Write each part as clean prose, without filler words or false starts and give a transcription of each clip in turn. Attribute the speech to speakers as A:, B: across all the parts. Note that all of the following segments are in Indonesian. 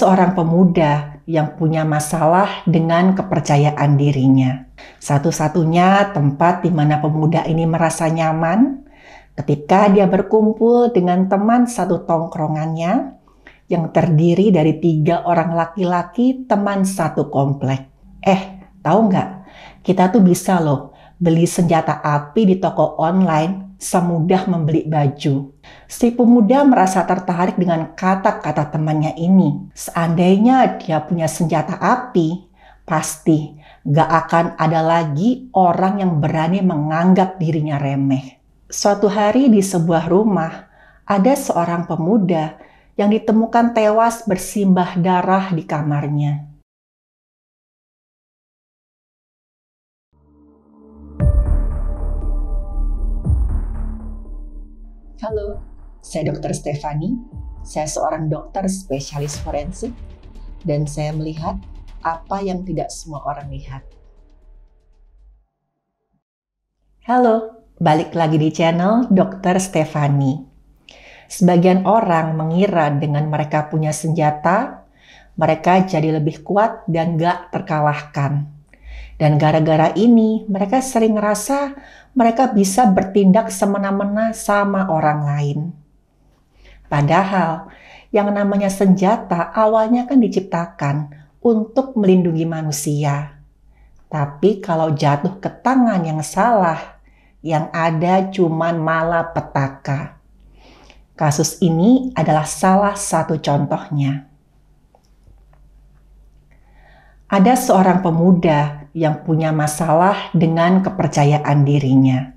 A: Seorang pemuda yang punya masalah dengan kepercayaan dirinya. Satu-satunya tempat di mana pemuda ini merasa nyaman ketika dia berkumpul dengan teman satu tongkrongannya yang terdiri dari 3 orang laki-laki teman satu komplek. Tahu nggak? Kita tuh bisa loh beli senjata api di toko online semudah membeli baju. Si pemuda merasa tertarik dengan kata-kata temannya ini. Seandainya dia punya senjata api, pasti gak akan ada lagi orang yang berani menganggap dirinya remeh. Suatu hari di sebuah rumah, ada seorang pemuda yang ditemukan tewas bersimbah darah di kamarnya. Halo, saya Dr. Stefani. Saya seorang dokter spesialis forensik dan saya melihat apa yang tidak semua orang lihat. Halo, balik lagi di channel Dr. Stefani. Sebagian orang mengira dengan mereka punya senjata, mereka jadi lebih kuat dan gak terkalahkan. Dan gara-gara ini, mereka sering ngerasa mereka bisa bertindak semena-mena sama orang lain. Padahal, yang namanya senjata awalnya kan diciptakan untuk melindungi manusia. Tapi kalau jatuh ke tangan yang salah, yang ada cuman malapetaka. Kasus ini adalah salah satu contohnya. Ada seorang pemuda yang punya masalah dengan kepercayaan dirinya.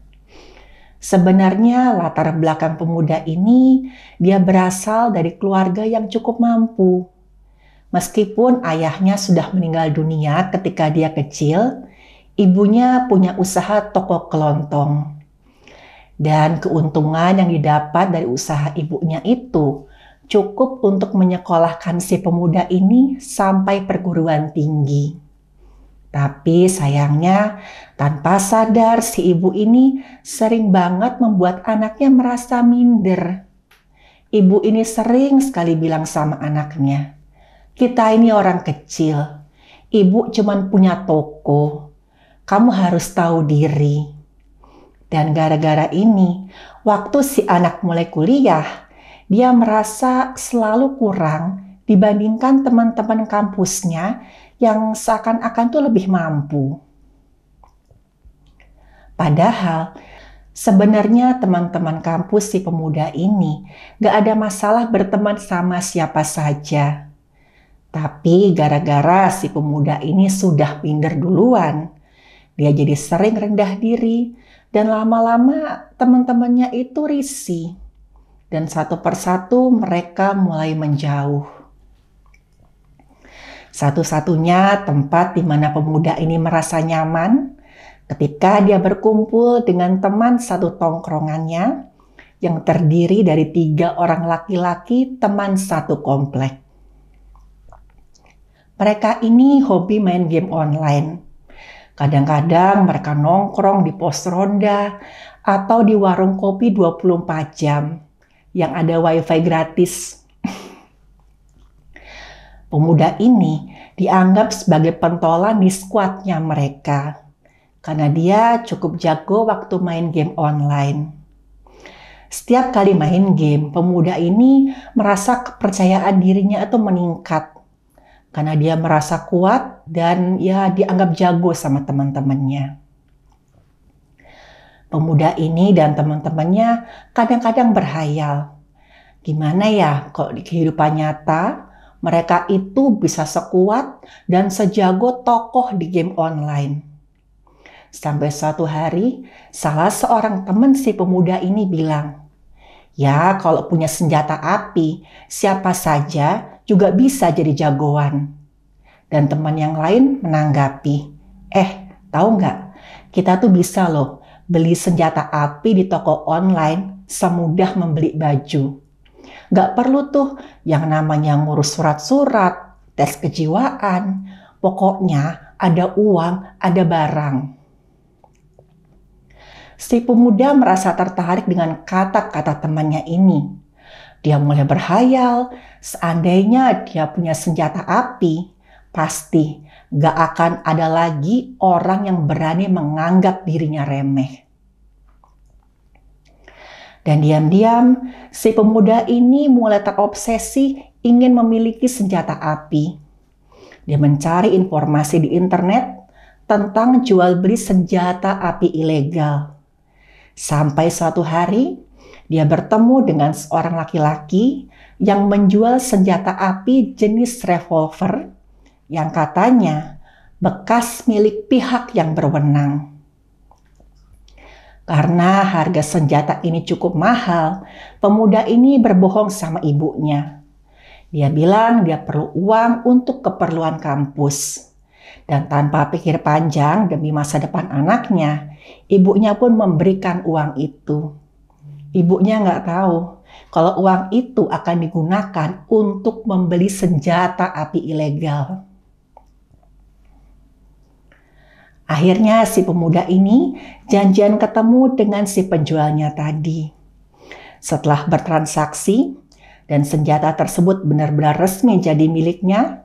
A: Sebenarnya latar belakang pemuda ini, dia berasal dari keluarga yang cukup mampu. Meskipun ayahnya sudah meninggal dunia ketika dia kecil, ibunya punya usaha toko kelontong. Dan keuntungan yang didapat dari usaha ibunya itu cukup untuk menyekolahkan si pemuda ini sampai perguruan tinggi. Tapi sayangnya, tanpa sadar si ibu ini sering banget membuat anaknya merasa minder. Ibu ini sering sekali bilang sama anaknya, "Kita ini orang kecil, ibu cuman punya toko, kamu harus tahu diri." Dan gara-gara ini, waktu si anak mulai kuliah, dia merasa selalu kurang dibandingkan teman-teman kampusnya yang seakan-akan tuh lebih mampu. Padahal sebenarnya teman-teman kampus si pemuda ini gak ada masalah berteman sama siapa saja. Tapi gara-gara si pemuda ini sudah minder duluan, dia jadi sering rendah diri dan lama-lama teman-temannya itu risih. Dan satu persatu mereka mulai menjauh. Satu-satunya tempat di mana pemuda ini merasa nyaman ketika dia berkumpul dengan teman satu tongkrongannya yang terdiri dari 3 orang laki-laki teman satu komplek. Mereka ini hobi main game online. Kadang-kadang mereka nongkrong di pos ronda atau di warung kopi 24 jam yang ada wifi gratis. Pemuda ini dianggap sebagai pentolan di skuadnya mereka karena dia cukup jago waktu main game online. Setiap kali main game, pemuda ini merasa kepercayaan dirinya itu meningkat karena dia merasa kuat dan ya dianggap jago sama teman-temannya. Pemuda ini dan teman-temannya kadang-kadang berhayal, gimana ya kalau di kehidupan nyata mereka itu bisa sekuat dan sejago tokoh di game online. Sampai suatu hari, salah seorang teman si pemuda ini bilang, "Ya kalau punya senjata api, siapa saja juga bisa jadi jagoan." Dan teman yang lain menanggapi, tahu nggak? Kita tuh bisa loh beli senjata api di toko online semudah membeli baju. Gak perlu tuh yang namanya ngurus surat-surat, tes kejiwaan. Pokoknya ada uang, ada barang. Si pemuda merasa tertarik dengan kata-kata temannya ini. Dia mulai berhayal, seandainya dia punya senjata api, pasti gak akan ada lagi orang yang berani menganggap dirinya remeh. Dan diam-diam, si pemuda ini mulai terobsesi ingin memiliki senjata api. Dia mencari informasi di internet tentang jual beli senjata api ilegal. Sampai suatu hari, dia bertemu dengan seorang laki-laki yang menjual senjata api jenis revolver yang katanya bekas milik pihak yang berwenang. Karena harga senjata ini cukup mahal, pemuda ini berbohong sama ibunya. Dia bilang dia perlu uang untuk keperluan kampus. Dan tanpa pikir panjang demi masa depan anaknya, ibunya pun memberikan uang itu. Ibunya nggak tahu kalau uang itu akan digunakan untuk membeli senjata api ilegal. Akhirnya si pemuda ini janjian ketemu dengan si penjualnya tadi. Setelah bertransaksi dan senjata tersebut benar-benar resmi jadi miliknya,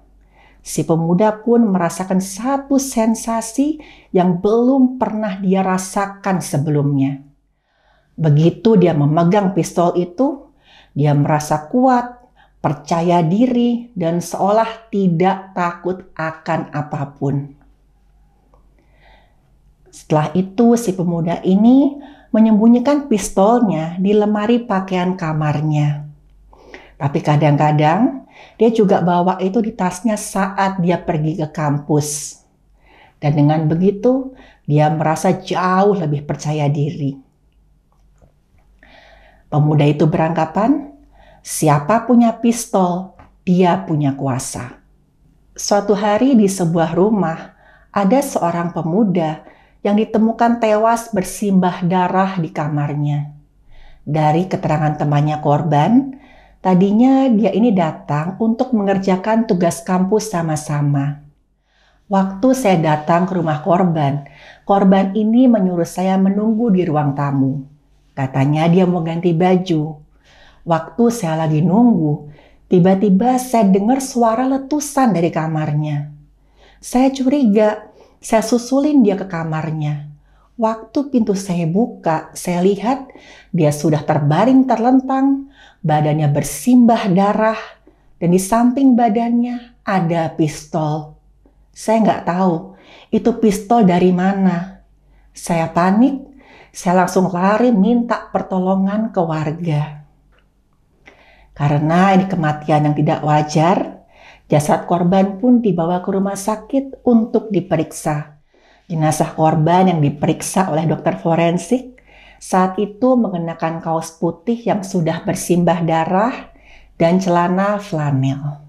A: si pemuda pun merasakan satu sensasi yang belum pernah dia rasakan sebelumnya. Begitu dia memegang pistol itu, dia merasa kuat, percaya diri, dan seolah tidak takut akan apapun. Setelah itu si pemuda ini menyembunyikan pistolnya di lemari pakaian kamarnya. Tapi kadang-kadang dia juga bawa itu di tasnya saat dia pergi ke kampus. Dan dengan begitu dia merasa jauh lebih percaya diri. Pemuda itu beranggapan siapa punya pistol, dia punya kuasa. Suatu hari di sebuah rumah ada seorang pemuda yang ditemukan tewas bersimbah darah di kamarnya. Dari keterangan temannya korban, tadinya dia ini datang untuk mengerjakan tugas kampus sama-sama. Waktu saya datang ke rumah korban ini menyuruh saya menunggu di ruang tamu. Katanya dia mau ganti baju. Waktu saya lagi nunggu, tiba-tiba saya dengar suara letusan dari kamarnya. Saya curiga. Saya susulin dia ke kamarnya. Waktu pintu saya buka, saya lihat dia sudah terbaring terlentang, badannya bersimbah darah, dan di samping badannya ada pistol. Saya nggak tahu itu pistol dari mana. Saya panik, saya langsung lari minta pertolongan ke warga. Karena ini kematian yang tidak wajar, jasad korban pun dibawa ke rumah sakit untuk diperiksa. Jenazah korban yang diperiksa oleh dokter forensik saat itu mengenakan kaos putih yang sudah bersimbah darah dan celana flanel.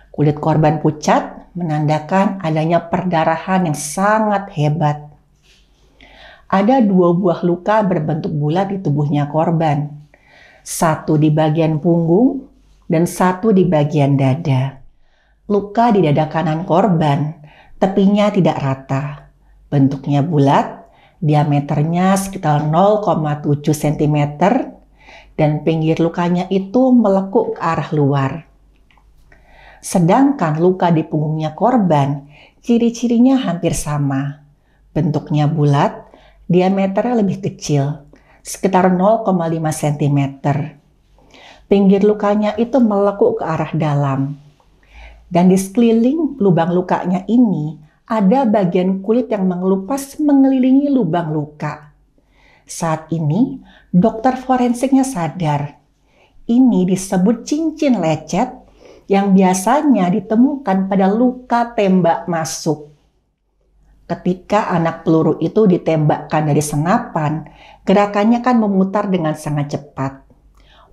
A: Kulit korban pucat menandakan adanya perdarahan yang sangat hebat. Ada 2 buah luka berbentuk bulat di tubuhnya korban. Satu di bagian punggung dan satu di bagian dada. Luka di dada kanan korban, tepinya tidak rata. Bentuknya bulat, diameternya sekitar 0,7 cm, dan pinggir lukanya itu melekuk ke arah luar. Sedangkan luka di punggungnya korban, ciri-cirinya hampir sama. Bentuknya bulat, diameternya lebih kecil, sekitar 0,5 cm. Pinggir lukanya itu melekuk ke arah dalam. Dan di sekeliling lubang lukanya ini ada bagian kulit yang mengelupas mengelilingi lubang luka. Saat ini dokter forensiknya sadar. Ini disebut cincin lecet yang biasanya ditemukan pada luka tembak masuk. Ketika anak peluru itu ditembakkan dari senapan, gerakannya kan memutar dengan sangat cepat.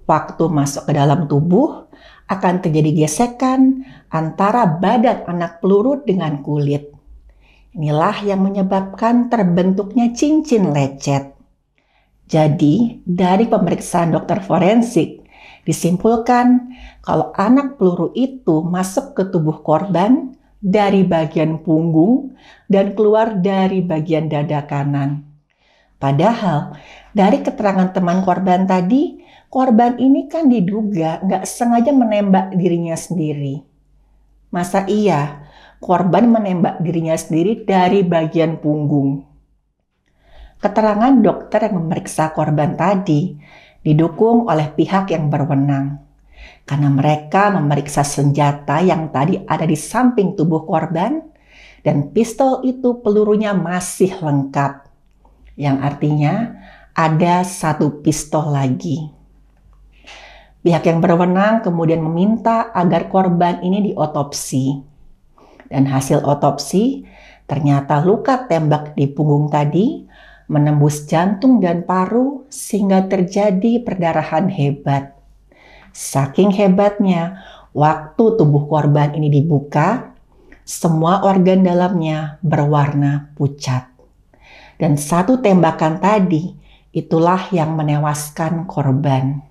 A: Waktu masuk ke dalam tubuh, akan terjadi gesekan antara badan anak peluru dengan kulit. Inilah yang menyebabkan terbentuknya cincin lecet. Jadi, dari pemeriksaan dokter forensik, disimpulkan kalau anak peluru itu masuk ke tubuh korban dari bagian punggung dan keluar dari bagian dada kanan. Padahal, dari keterangan teman korban tadi, Korban ini kan diduga nggak sengaja menembak dirinya sendiri. Masa iya korban menembak dirinya sendiri dari bagian punggung? Keterangan dokter yang memeriksa korban tadi didukung oleh pihak yang berwenang, karena mereka memeriksa senjata yang tadi ada di samping tubuh korban, dan pistol itu pelurunya masih lengkap, yang artinya ada satu pistol lagi. Pihak yang berwenang kemudian meminta agar korban ini diotopsi. Dan hasil otopsi ternyata luka tembak di punggung tadi menembus jantung dan paru sehingga terjadi perdarahan hebat. Saking hebatnya, waktu tubuh korban ini dibuka, semua organ dalamnya berwarna pucat. Dan satu tembakan tadi, itulah yang menewaskan korban.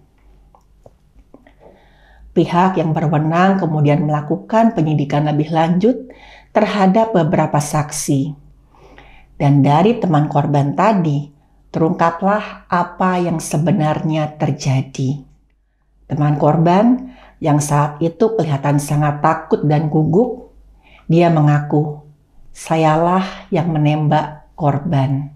A: Pihak yang berwenang kemudian melakukan penyidikan lebih lanjut terhadap beberapa saksi. Dan dari teman korban tadi, terungkaplah apa yang sebenarnya terjadi. Teman korban yang saat itu kelihatan sangat takut dan gugup, dia mengaku, "Sayalah yang menembak korban."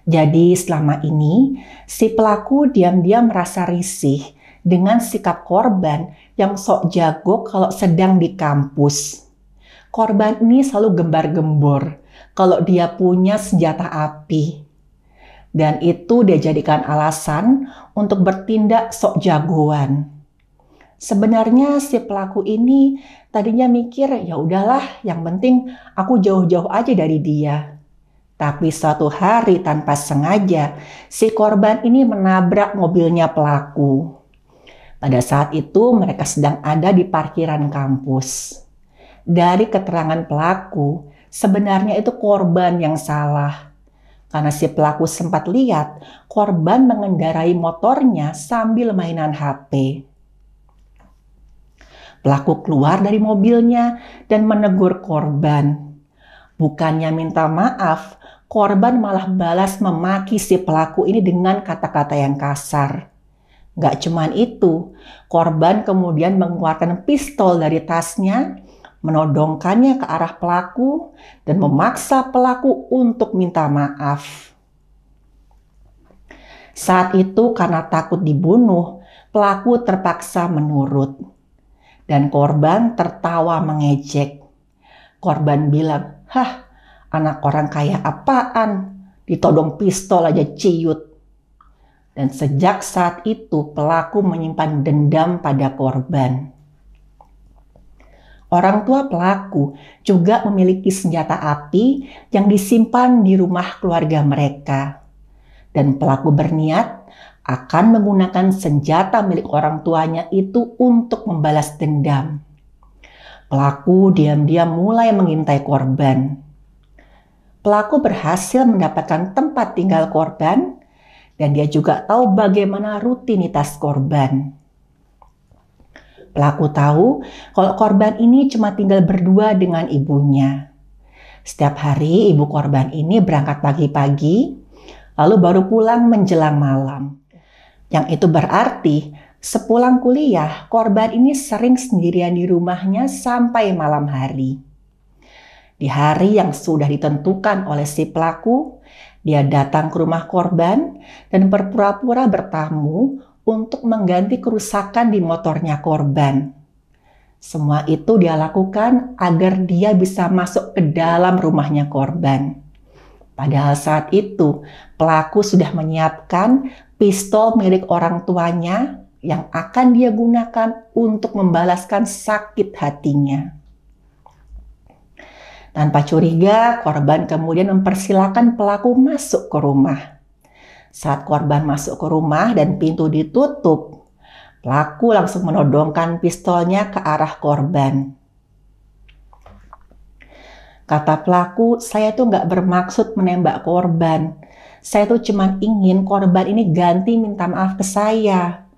A: Jadi selama ini, si pelaku diam-diam merasa risih dengan sikap korban yang sok jago kalau sedang di kampus. Korban ini selalu gembar-gembor kalau dia punya senjata api. Dan itu dia jadikan alasan untuk bertindak sok jagoan. Sebenarnya si pelaku ini tadinya mikir, ya udahlah, yang penting aku jauh-jauh aja dari dia. Tapi suatu hari tanpa sengaja, si korban ini menabrak mobilnya pelaku. Pada saat itu mereka sedang ada di parkiran kampus. Dari keterangan pelaku, sebenarnya itu korban yang salah. Karena si pelaku sempat lihat korban mengendarai motornya sambil mainan HP. Pelaku keluar dari mobilnya dan menegur korban. Bukannya minta maaf, korban malah balas memaki si pelaku ini dengan kata-kata yang kasar. Gak cuman itu, korban kemudian mengeluarkan pistol dari tasnya, menodongkannya ke arah pelaku dan memaksa pelaku untuk minta maaf. Saat itu karena takut dibunuh, pelaku terpaksa menurut. Dan korban tertawa mengejek. Korban bilang, "Hah, anak orang kaya apaan? Ditodong pistol aja ciut." Dan sejak saat itu pelaku menyimpan dendam pada korban. Orang tua pelaku juga memiliki senjata api yang disimpan di rumah keluarga mereka. Dan pelaku berniat akan menggunakan senjata milik orang tuanya itu untuk membalas dendam. Pelaku diam-diam mulai mengintai korban. Pelaku berhasil mendapatkan tempat tinggal korban dan dia juga tahu bagaimana rutinitas korban. Pelaku tahu kalau korban ini cuma tinggal berdua dengan ibunya. Setiap hari ibu korban ini berangkat pagi-pagi, lalu baru pulang menjelang malam. Yang itu berarti sepulang kuliah, korban ini sering sendirian di rumahnya sampai malam hari. Di hari yang sudah ditentukan oleh si pelaku, dia datang ke rumah korban dan berpura-pura bertamu untuk mengganti kerusakan di motornya korban. Semua itu dia lakukan agar dia bisa masuk ke dalam rumahnya korban. Padahal saat itu pelaku sudah menyiapkan pistol milik orang tuanya yang akan dia gunakan untuk membalaskan sakit hatinya. Tanpa curiga, korban kemudian mempersilahkan pelaku masuk ke rumah. Saat korban masuk ke rumah dan pintu ditutup, pelaku langsung menodongkan pistolnya ke arah korban. Kata pelaku, "Saya tuh nggak bermaksud menembak korban. Saya tuh cuma ingin korban ini ganti minta maaf ke saya.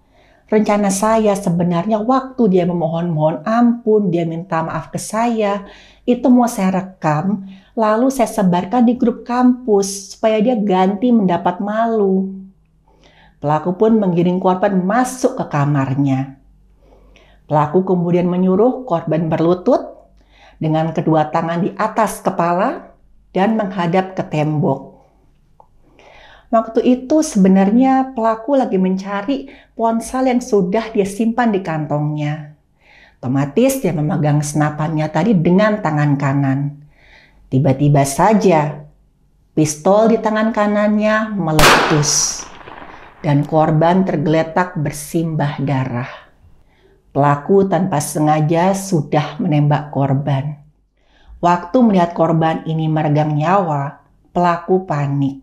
A: Rencana saya sebenarnya waktu dia memohon ampun, dia minta maaf ke saya, itu mau saya rekam, lalu saya sebarkan di grup kampus supaya dia ganti mendapat malu." Pelaku pun menggiring korban masuk ke kamarnya. Pelaku kemudian menyuruh korban berlutut dengan kedua tangan di atas kepala dan menghadap ke tembok. Waktu itu sebenarnya pelaku lagi mencari ponsel yang sudah dia simpan di kantongnya. Otomatis dia memegang senapannya tadi dengan tangan kanan. Tiba-tiba saja pistol di tangan kanannya meletus dan korban tergeletak bersimbah darah. Pelaku tanpa sengaja sudah menembak korban. Waktu melihat korban ini meregang nyawa, pelaku panik.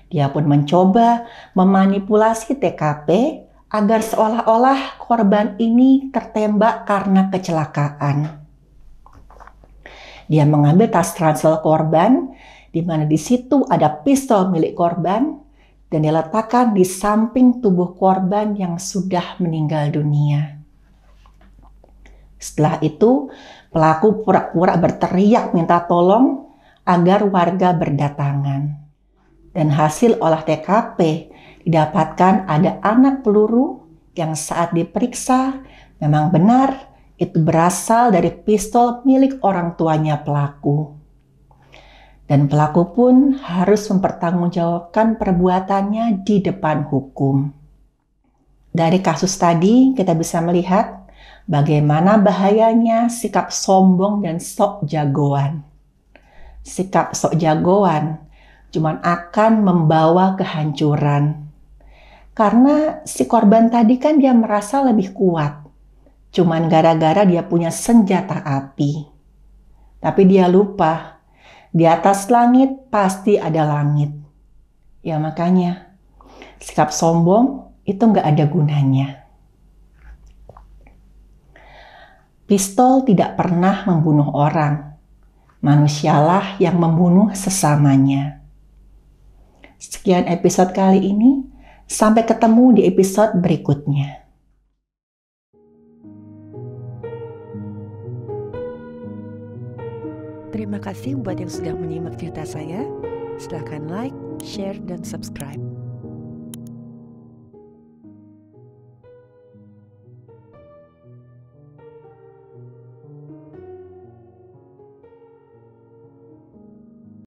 A: Dia pun mencoba memanipulasi TKP agar seolah-olah korban ini tertembak karena kecelakaan. Dia mengambil tas ransel korban, di mana di situ ada pistol milik korban, dan diletakkan di samping tubuh korban yang sudah meninggal dunia. Setelah itu, pelaku pura-pura berteriak minta tolong agar warga berdatangan. Dan hasil olah TKP didapatkan ada anak peluru yang saat diperiksa memang benar itu berasal dari pistol milik orang tuanya pelaku. Dan pelaku pun harus mempertanggungjawabkan perbuatannya di depan hukum. Dari kasus tadi kita bisa melihat bagaimana bahayanya sikap sombong dan sok jagoan. Sikap sok jagoan cuman akan membawa kehancuran. Karena si korban tadi kan dia merasa lebih kuat. Cuman gara-gara dia punya senjata api. Tapi dia lupa, di atas langit pasti ada langit. Ya makanya, sikap sombong itu nggak ada gunanya. Pistol tidak pernah membunuh orang. Manusialah yang membunuh sesamanya. Sekian episode kali ini. Sampai ketemu di episode berikutnya.
B: Terima kasih buat yang sudah menyimak cerita saya. Silakan like, share, dan subscribe.